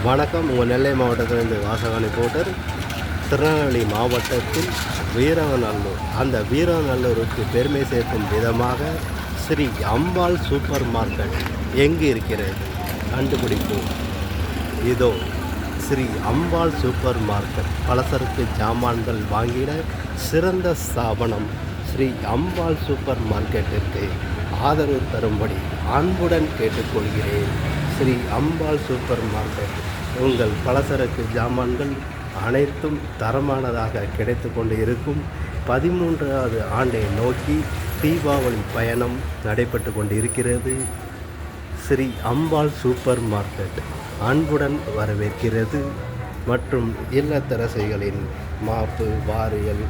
வணக்கம். உங்கள் நெல்லை மாவட்டத்திலிருந்து வாசகாணி போட்டர். திருநெல்வேலி மாவட்டத்தில் வீரவநல்லூர், அந்த வீரவநல்லூருக்கு பெருமை சேர்க்கும் விதமாக ஸ்ரீ அம்பாள் சூப்பர் மார்க்கெட் எங்கு இருக்கிறது கண்டுபிடிப்போம். இதோ ஸ்ரீ அம்பாள் சூப்பர் மார்க்கெட். பலசரக்கு சாமான்கள் வாங்கிட சிறந்த ஸ்தாபனம் ஸ்ரீ அம்பாள் சூப்பர் மார்க்கெட்டிற்கு ஆதரவு தரும்படி அன்புடன் கேட்டுக்கொள்கிறேன். ஸ்ரீ அம்பாள் சூப்பர் மார்க்கெட் உங்கள் பலசரக்கு ஜாமான்கள் அனைத்தும் தரமானதாக கிடைத்து கொண்டு இருக்கும். 13வது ஆண்டை நோக்கி தீபாவளி பயணம் நடைபெற்று கொண்டு இருக்கிறது. ஸ்ரீ அம்பாள் சூப்பர் மார்க்கெட் அன்புடன் வரவேற்கிறது. மற்றும் இல்லத்தரசிகளின் மாப்பு, வாரியல்,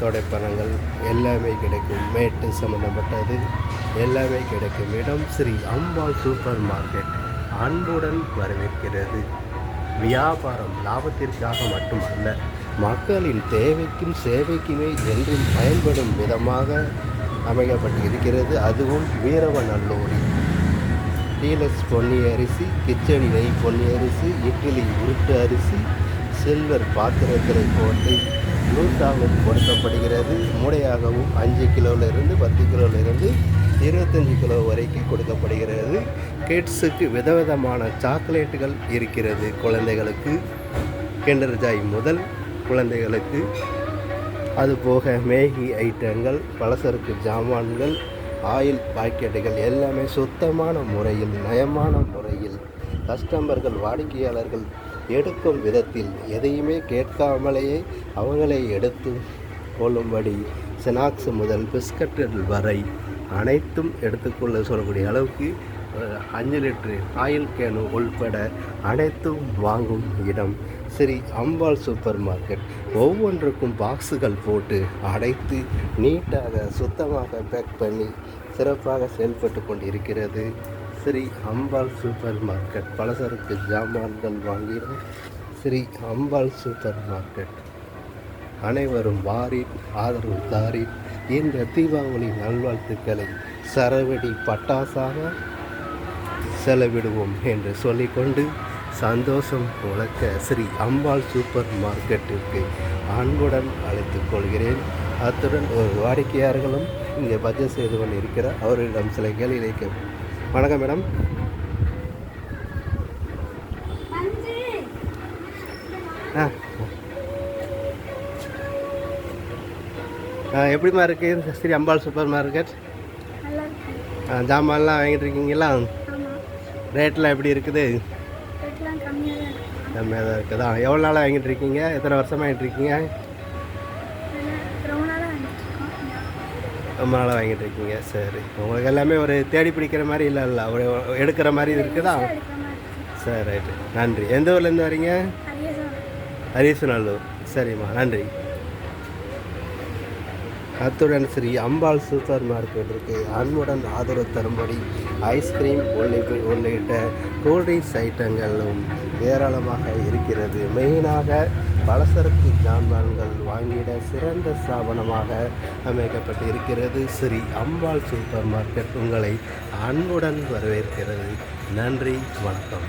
தொடைப்பணங்கள் எல்லாமே கிடைக்கும். மேட்டு சம்பந்தப்பட்டது எல்லாமே கிடைக்கும் இடம் ஸ்ரீ அம்பாள் சூப்பர் மார்க்கெட் அன்புடன் வரவேற்கிறது. வியாபாரம் லாபத்திற்காக மட்டுமல்ல, மக்களின் தேவைக்கும் சேவைக்குமே என்றும் பயன்படும் விதமாக அமைக்கப்பட்டு இருக்கிறது. அதுவும் வீரவநல்லூரில் டீலக்ஸ் பொன்னி அரிசி, கிச்சடி நெய் பொன்னி அரிசி, இட்லி உருட்டு அரிசி சில்வர் பாத்திரத்தில் போட்டு நூற்றாவுக்கு கொடுக்கப்படுகிறது. மூடையாகவும் 5 கிலோவிலிருந்து 10 கிலோவிலிருந்து 25 கிலோ வரைக்கும் கொடுக்கப்படுகிறது. கிட்ஸுக்கு விதவிதமான சாக்லேட்டுகள் இருக்கிறது. குழந்தைகளுக்கு கிண்டர் ஜாய் முதல் குழந்தைகளுக்கு, அதுபோக மேகி ஐட்டங்கள், பலசரக்கு ஜாமான்கள், ஆயில் பாக்கெட்டுகள் எல்லாமே சுத்தமான முறையில், நயமான முறையில் கஸ்டமர்கள், வாடிக்கையாளர்கள் எடுக்கும் விதத்தில் எதையுமே கேட்காமலேயே அவங்களே எடுத்து கொள்ளும்படி ஸ்நாக்ஸ் முதல் பிஸ்கட்டுகள் வரை அனைத்தும் எடுத்துக்கொள்ள சொல்லக்கூடிய அளவுக்கு 5 லிட்டரு ஆயில் கேனு உள்பட அனைத்தும் வாங்கும் இடம் ஸ்ரீ அம்பாள் சூப்பர் மார்க்கெட். ஒவ்வொன்றுக்கும் பாக்ஸுகள் போட்டு அடைத்து நீட்டாக சுத்தமாக பேக் பண்ணி சிறப்பாக செயல்பட்டு கொண்டிருக்கிறது ஸ்ரீ அம்பாள் சூப்பர் மார்க்கெட். பலசரக்கு ஜாமான்கள் வாங்கிட ஸ்ரீ அம்பாள் சூப்பர் மார்க்கெட். அனைவரும் வாரீர், ஆதரவு தாரீர். இந்த தீபாவளி நல்வாழ்த்துக்களை சரவெடி பட்டாசாக செலவிடுவோம் என்று சொல்லிக்கொண்டு சந்தோஷம் உழக்க ஸ்ரீ அம்பாள் சூப்பர் மார்க்கெட்டிற்கு அன்புடன் அழைத்துக் கொள்கிறேன். அத்துடன் ஒரு வாடிக்கையாளர்களும் இங்கே பட்ஜெட் செய்து கொண்டு இருக்கிறார். அவர்களிடம் சில கேள்விகளை கேட்போம். வணக்கம் மேடம். எப்படிமா இருக்குது ஸ்ரீ அம்பாள் சூப்பர் மார்க்கெட்? ஜாமான்லாம் வாங்கிட்டு இருக்கீங்களா? ரேட்லாம் எப்படி இருக்குது? கம்மியாக தான் இருக்குதா? எவ்வளோ நாளாக வாங்கிட்டு இருக்கீங்க? எத்தனை வருஷமாக வாங்கிட்டு இருக்கீங்க? ரொம்ப நாளாக வாங்கிட்டு இருக்கீங்க. சரி, உங்களுக்கு எல்லாமே ஒரு தேடி பிடிக்கிற மாதிரி இல்லை, ஒரு எடுக்கிற மாதிரி இருக்குதா? சரி, ரைட்டு, நன்றி. எந்த ஊர்லேருந்து வரீங்க? அரிசநல்லூர். சரிம்மா, நன்றி. அத்துடன் ஸ்ரீ அம்பாள் சூப்பர் மார்க்கெட்டிற்கு அன்புடன் ஆதரவு தரும்படி ஐஸ்கிரீம் உள்ளிட்ட கூல்ட்ரிங்க்ஸ் ஐட்டங்களும் ஏராளமாக இருக்கிறது. மெயினாக பலசரக்கு ஜாமான்கள் வாங்கிட சிறந்த ஸ்தாபனமாக அமைக்கப்பட்டு இருக்கிறது ஸ்ரீ அம்பாள் சூப்பர் மார்க்கெட் உங்களை அன்புடன் வரவேற்கிறது. நன்றி, வணக்கம்.